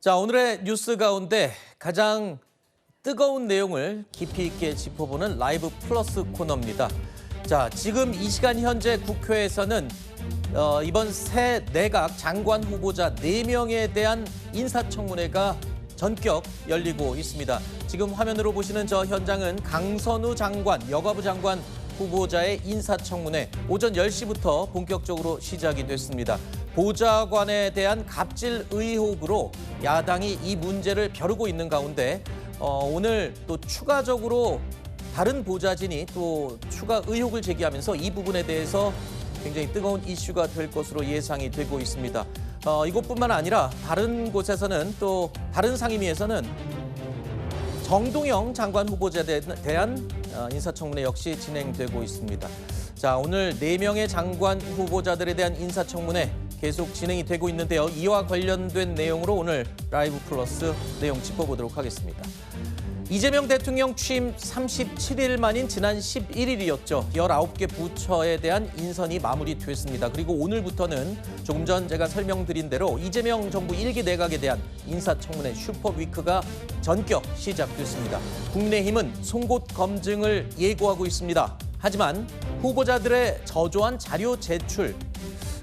자, 오늘의 뉴스 가운데 가장 뜨거운 내용을 깊이 있게 짚어보는 라이브 플러스 코너입니다. 자, 지금 이 시간 현재 국회에서는 이번 새 내각 장관 후보자 4명에 대한 인사청문회가 전격 열리고 있습니다. 지금 화면으로 보시는 저 현장은 강선우 장관, 여가부 장관 후보자의 인사청문회 오전 10시부터 본격적으로 시작이 됐습니다. 보좌관에 대한 갑질 의혹으로 야당이 이 문제를 벼르고 있는 가운데 오늘 또 추가적으로 다른 보좌진이 또 추가 의혹을 제기하면서 이 부분에 대해서 굉장히 뜨거운 이슈가 될 것으로 예상이 되고 있습니다. 이것뿐만 아니라 다른 곳에서는 또 다른 상임위에서는 정동영 장관 후보자에 대한 인사청문회 역시 진행되고 있습니다. 자, 오늘 4명의 장관 후보자들에 대한 인사청문회 계속 진행이 되고 있는데요. 이와 관련된 내용으로 오늘 라이브 플러스 내용 짚어보도록 하겠습니다. 이재명 대통령 취임 37일 만인 지난 11일이었죠. 19개 부처에 대한 인선이 마무리됐습니다. 그리고 오늘부터는 조금 전 제가 설명드린 대로 이재명 정부 1기 내각에 대한 인사청문회 슈퍼위크가 전격 시작됐습니다. 국민의힘은 송곳 검증을 예고하고 있습니다. 하지만 후보자들의 저조한 자료 제출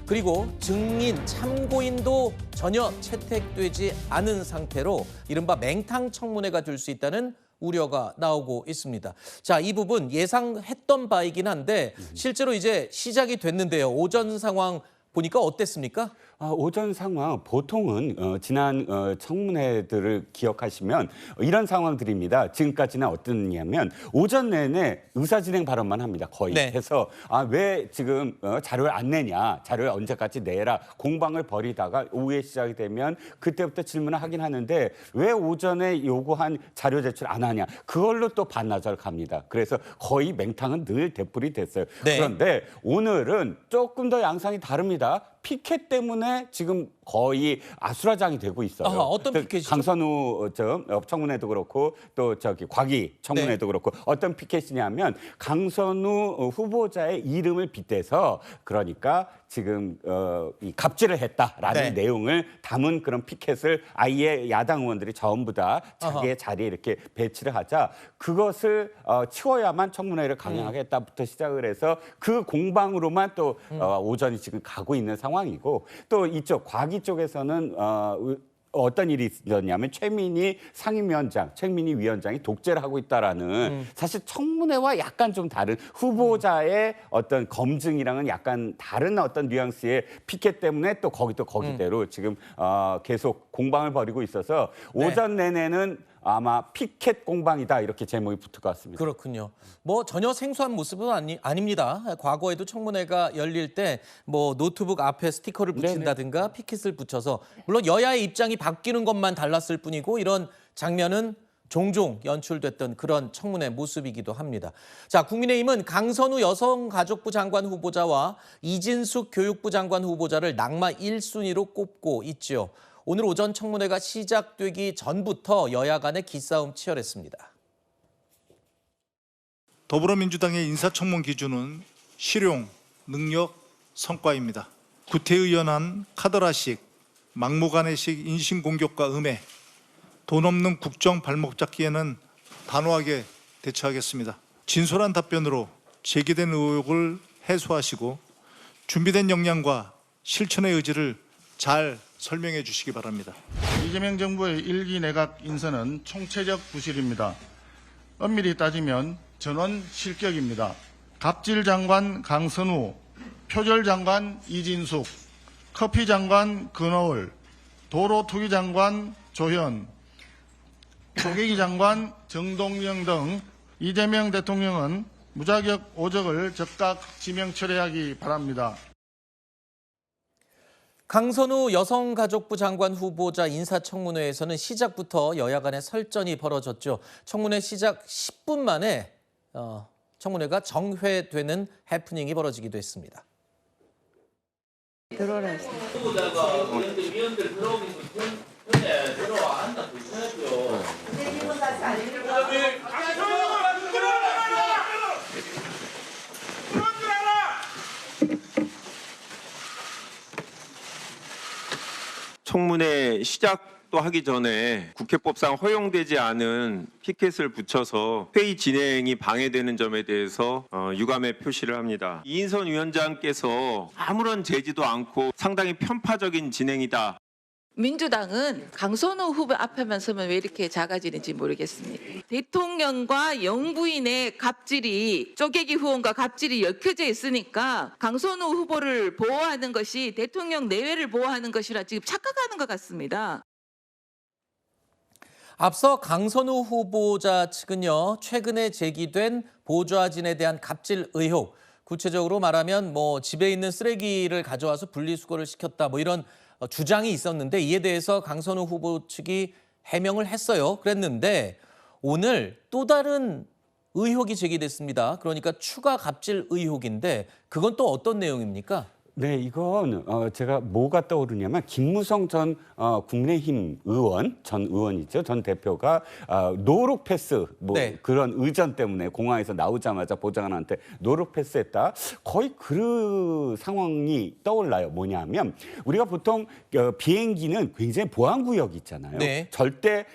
그리고 증인, 참고인도 전혀 채택되지 않은 상태로 이른바 맹탕 청문회가 될 수 있다는 우려가 나오고 있습니다. 자, 이 부분 예상했던 바이긴 한데 실제로 이제 시작이 됐는데요. 오전 상황 보니까 어땠습니까? 오전 상황 보통은 지난 청문회들을 기억하시면 이런 상황들입니다. 지금까지는 어떻냐면 오전 내내 의사진행 발언만 합니다. 거의. 네. 해서 왜 지금 자료를 안 내냐, 자료를 언제까지 내라 공방을 벌이다가 오후에 시작이 되면 그때부터 질문을 하긴 하는데 왜 오전에 요구한 자료 제출 안 하냐. 그걸로 또 반나절 갑니다. 그래서 거의 맹탕은 늘 되풀이 됐어요. 네. 그런데 오늘은 조금 더 양상이 다릅니다. 피켓 때문에 지금 거의 아수라장이 되고 있어요. 어떤 피켓이죠? 강선우 청문회도 그렇고 또 곽이 청문회도 그렇고 어떤 피켓이냐면 강선우 후보자의 이름을 빗대서 그러니까 지금 이 갑질을 했다라는 내용을 담은 그런 피켓을 아예 야당 의원들이 전부 다 자기의 자리에 이렇게 배치를 하자 그것을 치워야만 청문회를 강행하겠다부터 시작을 해서 그 공방으로만 또 오전이 지금 가고 있는 상황이고 또 이쪽 곽이 쪽에서는 어떤 일이 있었냐면 최민희 위원장이 독재를 하고 있다라는 사실 청문회와 약간 좀 다른 후보자의 어떤 검증이랑은 약간 다른 어떤 뉘앙스의 피켓 때문에 또 거기대로 지금 계속 공방을 벌이고 있어서 오전 내내는 아마 피켓 공방이다 이렇게 제목이 붙을 것 같습니다. 그렇군요. 뭐 전혀 생소한 모습은 아닙니다. 과거에도 청문회가 열릴 때 뭐 노트북 앞에 스티커를 붙인다든가 피켓을 붙여서 물론 여야의 입장이 바뀌는 것만 달랐을 뿐이고 이런 장면은 종종 연출됐던 그런 청문회 모습이기도 합니다. 자, 국민의힘은 강선우 여성가족부 장관 후보자와 이진숙 교육부 장관 후보자를 낙마 1순위로 꼽고 있죠. 오늘 오전 청문회가 시작되기 전부터 여야 간의 기싸움 치열했습니다. 더불어민주당의 인사청문 기준은 실용, 능력, 성과입니다. 구태의연한 카더라식, 막무가내식 인신공격과 음해, 돈 없는 국정 발목 잡기에는 단호하게 대처하겠습니다. 진솔한 답변으로 제기된 의혹을 해소하시고 준비된 역량과 실천의 의지를 잘 설명해 주시기 바랍니다. 이재명 정부의 1기 내각 인선은 총체적 부실입니다. 엄밀히 따지면 전원 실격입니다. 갑질 장관 강선우, 표절 장관 이진숙, 커피 장관 근어울, 도로 투기 장관 조현, 조계기 장관 정동영 등 이재명 대통령은 무자격 오적을 즉각 지명 철회하기 바랍니다. 강선우 여성가족부 장관 후보자 인사청문회에서는 시작부터 여야 간의 설전이 벌어졌죠. 청문회 시작 10분 만에 청문회가 정회되는 해프닝이 벌어지기도 했습니다. 들어오라 했어요. 후보자가 위원들 들어오기 전에 들어와 한다 보셔야죠. 청문회 시작 시작도 하기 전에 국회법상 허용되지 않은 피켓을 붙여서 회의 진행이 방해되는 점에 대해서 유감의 표시를 합니다. 이인선 위원장께서 아무런 제지도 않고 상당히 편파적인 진행이다. 민주당은 강선우 후보 앞에만 서면 왜 이렇게 작아지는지 모르겠습니다. 대통령과 영부인의 갑질이 쪼개기 후원과 갑질이 엮여져 있으니까 강선우 후보를 보호하는 것이 대통령 내외를 보호하는 것이라 지금 착각하는 것 같습니다. 앞서 강선우 후보자 측은요, 최근에 제기된 보좌진에 대한 갑질 의혹, 구체적으로 말하면 뭐 집에 있는 쓰레기를 가져와서 분리수거를 시켰다, 뭐 이런 주장이 있었는데 이에 대해서 강선우 후보 측이 해명을 했어요. 그랬는데 오늘 또 다른 의혹이 제기됐습니다. 그러니까 추가 갑질 의혹인데 그건 또 어떤 내용입니까? 네, 이건 제가 뭐가 떠오르냐면 김무성 전 국민의힘 의원, 전 의원이죠, 전 대표가 노룩 패스 뭐 네. 그런 의전 때문에 공항에서 나오자마자 보좌관한테 노룩 패스했다. 거의 그 상황이 떠올라요. 뭐냐면 우리가 보통 비행기는 굉장히 보안구역이 있잖아요. 네. 절대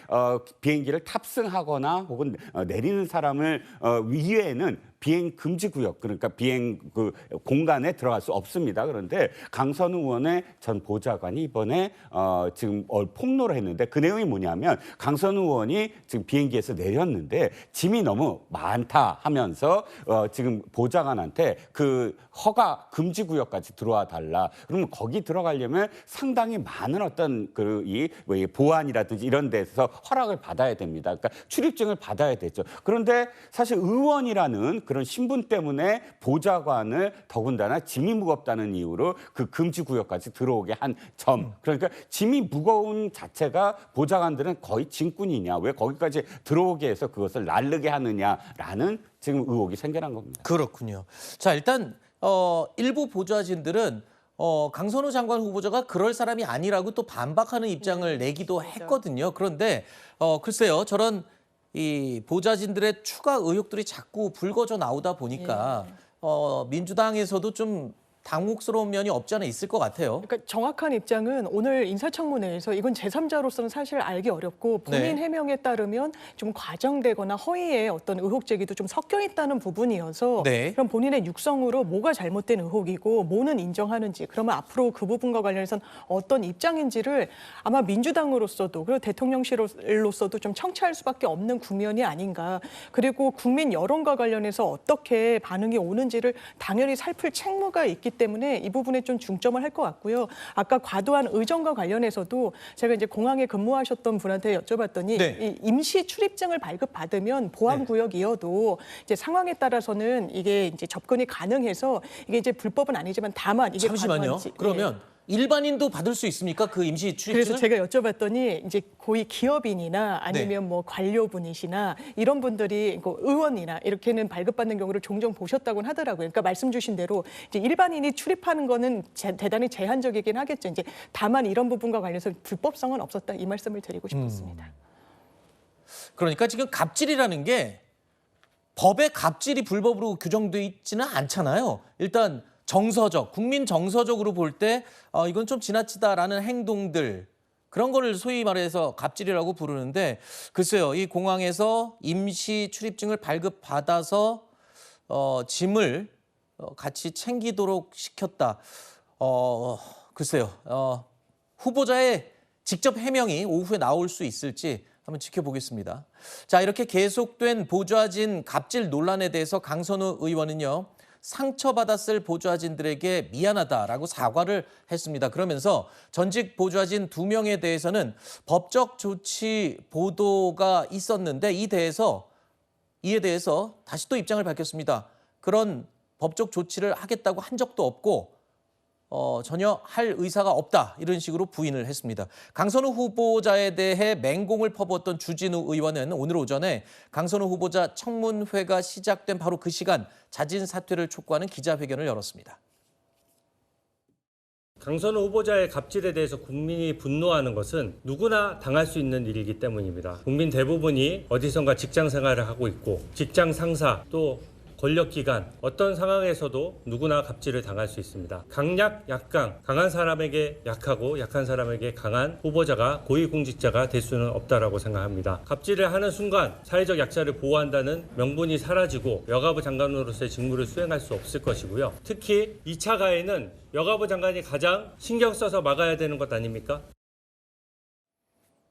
비행기를 탑승하거나 혹은 내리는 사람을 위에는 비행 금지 구역, 그러니까 비행 그 공간에 들어갈 수 없습니다. 그런데 강선우 의원의 전 보좌관이 이번에 지금 폭로를 했는데 그 내용이 뭐냐면 강선우 의원이 지금 비행기에서 내렸는데 짐이 너무 많다 하면서 지금 보좌관한테 그 허가 금지 구역까지 들어와 달라. 그러면 거기 들어가려면 상당히 많은 어떤 이 보안이라든지 이런 데서 허락을 받아야 됩니다. 그러니까 출입증을 받아야 되죠. 그런데 사실 의원이라는 그런 신분 때문에 보좌관을 더군다나 짐이 무겁다는 이유로 그 금지 구역까지 들어오게 한 점. 그러니까 짐이 무거운 자체가 보좌관들은 거의 짐꾼이냐, 왜 거기까지 들어오게 해서 그것을 날르게 하느냐라는 지금 의혹이 생겨난 겁니다. 그렇군요. 자, 일단 일부 보좌진들은 강선우 장관 후보자가 그럴 사람이 아니라고 또 반박하는 입장을 내기도 했거든요. 그런데 글쎄요, 저런 이 보좌진들의 추가 의혹들이 자꾸 불거져 나오다 보니까 민주당에서도 좀 당혹스러운 면이 없지 않아 있을 것 같아요. 그러니까 정확한 입장은 오늘 인사청문회에서 이건 제3자로서는 사실 알기 어렵고 본인 네. 해명에 따르면 좀 과장되거나 허위의 어떤 의혹 제기도 좀 섞여 있다는 부분이어서 네. 그럼 본인의 육성으로 뭐가 잘못된 의혹이고 뭐는 인정하는지 그러면 앞으로 그 부분과 관련해서는 어떤 입장인지를 아마 민주당으로서도 그리고 대통령실로서도 좀 청취할 수밖에 없는 국면이 아닌가. 그리고 국민 여론과 관련해서 어떻게 반응이 오는지를 당연히 살필 책무가 있기 때문에 이 부분에 좀 중점을 할 것 같고요. 아까 과도한 의전과 관련해서도 제가 이제 공항에 근무하셨던 분한테 여쭤봤더니 네. 이 임시 출입증을 발급받으면 보안구역이어도 이제 상황에 따라서는 이게 이제 접근이 가능해서 이게 이제 불법은 아니지만 다만 이게 잠시만요. 과도한지. 그러면 일반인도 받을 수 있습니까? 그 임시 그래서 출입증을? 제가 여쭤봤더니 이제 고위 기업인이나 아니면 뭐 관료분이시나 이런 분들이 의원이나 이렇게는 발급받는 경우를 종종 보셨다고는 하더라고요. 그러니까 말씀 주신 대로 이제 일반인이 출입하는 거는 대단히 제한적이긴 하겠죠. 이제 다만 이런 부분과 관련해서 불법성은 없었다 이 말씀을 드리고 싶었습니다. 그러니까 지금 갑질이라는 게 법에 갑질이 불법으로 규정돼 있지는 않잖아요. 일단 정서적, 국민 정서적으로 볼 때 이건 좀 지나치다라는 행동들 그런 거를 소위 말해서 갑질이라고 부르는데 글쎄요, 이 공항에서 임시 출입증을 발급받아서 짐을 같이 챙기도록 시켰다. 글쎄요, 후보자의 직접 해명이 오후에 나올 수 있을지 한번 지켜보겠습니다. 자, 이렇게 계속된 보좌진 갑질 논란에 대해서 강선우 의원은요. 상처받았을 보좌진들에게 미안하다라고 사과를 했습니다. 그러면서 전직 보좌진 2명에 대해서는 법적 조치 보도가 있었는데 이에 대해서 다시 또 입장을 밝혔습니다. 그런 법적 조치를 하겠다고 한 적도 없고 전혀 할 의사가 없다 이런 식으로 부인을 했습니다. 강선우 후보자에 대해 맹공을 퍼부었던 주진우 의원은 오늘 오전에 강선우 후보자 청문회가 시작된 바로 그 시간 자진 사퇴를 촉구하는 기자회견을 열었습니다. 강선우 후보자의 갑질에 대해서 국민이 분노하는 것은 누구나 당할 수 있는 일이기 때문입니다. 국민 대부분이 어디선가 직장 생활을 하고 있고 직장 상사 또 권력기관 어떤 상황에서도 누구나 갑질을 당할 수 있습니다. 강약, 약강, 강한 사람에게 약하고 약한 사람에게 강한 후보자가 고위공직자가 될 수는 없다라고 생각합니다. 갑질을 하는 순간 사회적 약자를 보호한다는 명분이 사라지고 여가부 장관으로서의 직무를 수행할 수 없을 것이고요. 특히 2차 가해는 여가부 장관이 가장 신경 써서 막아야 되는 것 아닙니까?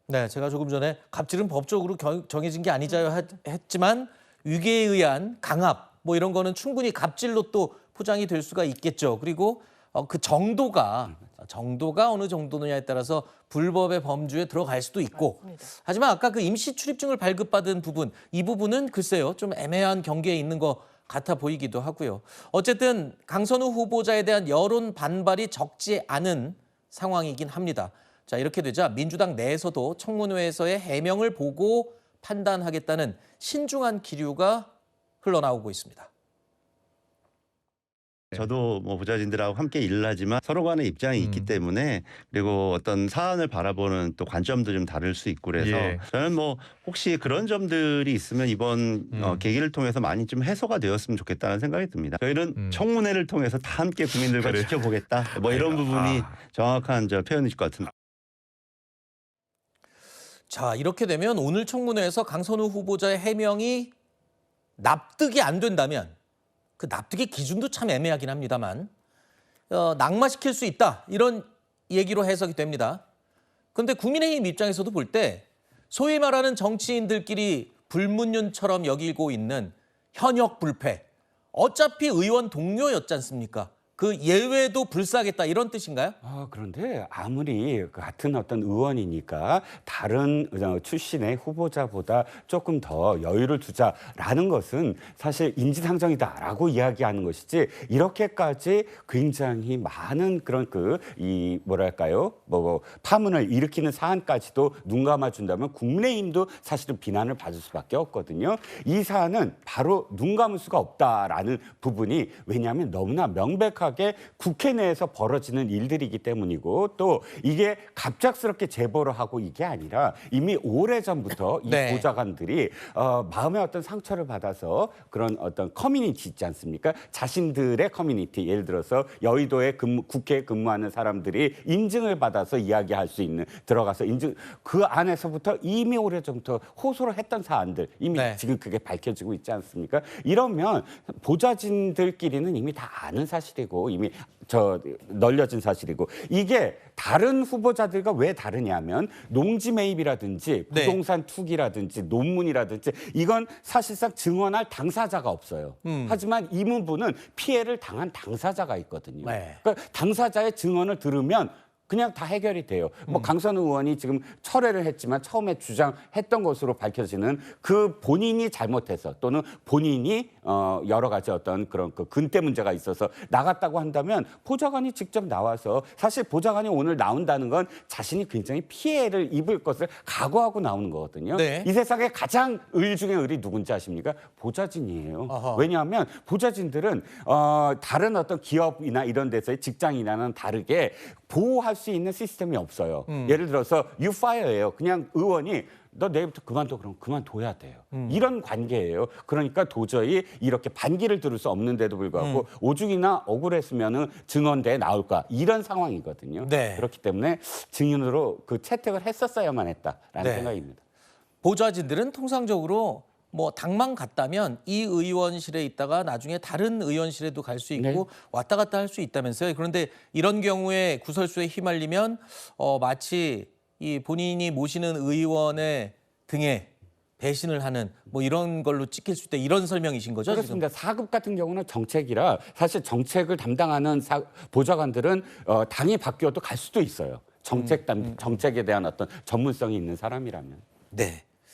네, 제가 조금 전에 갑질은 법적으로 정해진 게 아니자요 했지만 위계에 의한 강압 뭐 이런 거는 충분히 갑질로 또 포장이 될 수가 있겠죠. 그리고 그 정도가 어느 정도느냐에 따라서 불법의 범주에 들어갈 수도 있고. 맞습니다. 하지만 아까 그 임시 출입증을 발급받은 부분, 이 부분은 글쎄요, 좀 애매한 경계에 있는 것 같아 보이기도 하고요. 어쨌든 강선우 후보자에 대한 여론 반발이 적지 않은 상황이긴 합니다. 자, 이렇게 되자 민주당 내에서도 청문회에서의 해명을 보고 판단하겠다는 신중한 기류가 흘러나오고 있습니다. 저도 뭐 보좌진들하고 함께 일을 하지만 서로 간의 입장이 있기 때문에 그리고 어떤 사안을 바라보는 또 관점도 좀 다를 수 있고 그래서 저는 뭐 혹시 그런 점들이 있으면 이번 계기를 통해서 많이 좀 해소가 되었으면 좋겠다는 생각이 듭니다. 저희는 청문회를 통해서 다 함께 국민들과 지켜보겠다. 뭐 이런 부분이 정확한 표현이실 것 같습니다. 자, 이렇게 되면 오늘 청문회에서 강선우 후보자의 해명이 납득이 안 된다면 그 납득의 기준도 참 애매하긴 합니다만 낙마시킬 수 있다 이런 얘기로 해석이 됩니다. 그런데 국민의힘 입장에서도 볼 때 소위 말하는 정치인들끼리 불문율처럼 여기고 있는 현역 불패 어차피 의원 동료였지 않습니까? 그 예외도 불사하겠다 이런 뜻인가요? 그런데 아무리 같은 어떤 의원이니까 다른 출신의 후보자보다 조금 더 여유를 두자라는 것은 사실 인지상정이다라고 이야기하는 것이지 이렇게까지 굉장히 많은 그런 파문을 일으키는 사안까지도 눈 감아준다면 국민의힘도 사실은 비난을 받을 수밖에 없거든요. 이 사안은 바로 눈 감을 수가 없다라는 부분이 왜냐하면 너무나 명백하게 국회 내에서 벌어지는 일들이기 때문이고 또 이게 갑작스럽게 제보를 하고 이게 아니라 이미 오래전부터 이 네. 보좌관들이 마음의 어떤 상처를 받아서 그런 어떤 커뮤니티 있지 않습니까? 자신들의 커뮤니티 예를 들어서 여의도에 국회에 근무하는 사람들이 인증을 받아서 이야기할 수 있는 들어가서 인증 그 안에서부터 이미 오래전부터 호소를 했던 사안들 이미 네. 지금 그게 밝혀지고 있지 않습니까? 이러면 보좌진들끼리는 이미 다 아는 사실이고 이미 널려진 사실이고 이게 다른 후보자들과 왜 다르냐면 농지 매입이라든지 네. 부동산 투기라든지 논문이라든지 이건 사실상 증언할 당사자가 없어요. 하지만 이 부분은 피해를 당한 당사자가 있거든요. 네. 그러니까 당사자의 증언을 들으면 그냥 다 해결이 돼요. 뭐 강선우 의원이 지금 철회를 했지만 처음에 주장했던 것으로 밝혀지는 그 본인이 잘못해서 또는 본인이 여러 가지 어떤 그런 그 근태 문제가 있어서 나갔다고 한다면 보좌관이 직접 나와서 사실 보좌관이 오늘 나온다는 건 자신이 굉장히 피해를 입을 것을 각오하고 나오는 거거든요. 네. 이 세상에 가장 을 중에 을이 누군지 아십니까? 보좌진이에요. 아하. 왜냐하면 보좌진들은 다른 어떤 기업이나 이런 데서의 직장이나는 다르게 보호할 수 있는 시스템이 없어요. 예를 들어서 you fire예요. 그냥 의원이 너 내일부터 그만둬 그럼 그만둬야 돼요. 이런 관계예요. 그러니까 도저히 이렇게 반기를 들을 수 없는데도 불구하고 오죽이나 억울했으면은 증언대에 나올까 이런 상황이거든요. 네. 그렇기 때문에 증인으로 그 채택을 했었어야만 했다라는 네. 생각입니다. 보좌진들은 통상적으로 뭐 당만 갔다면 이 의원실에 있다가 나중에 다른 의원실에도 갈 수 있고 네. 왔다 갔다 할 수 있다면서요. 그런데 이런 경우에 구설수에 휘말리면 마치 이 본인이 모시는 의원의 등에 배신을 하는 뭐 이런 걸로 찍힐 수 있다 이런 설명이신 거죠? 그렇습니다. 4급 같은 경우는 정책이라 사실 정책을 담당하는 보좌관들은 당이 바뀌어도 갈 수도 있어요. 정책에 대한 어떤 전문성이 있는 사람이라면. 네.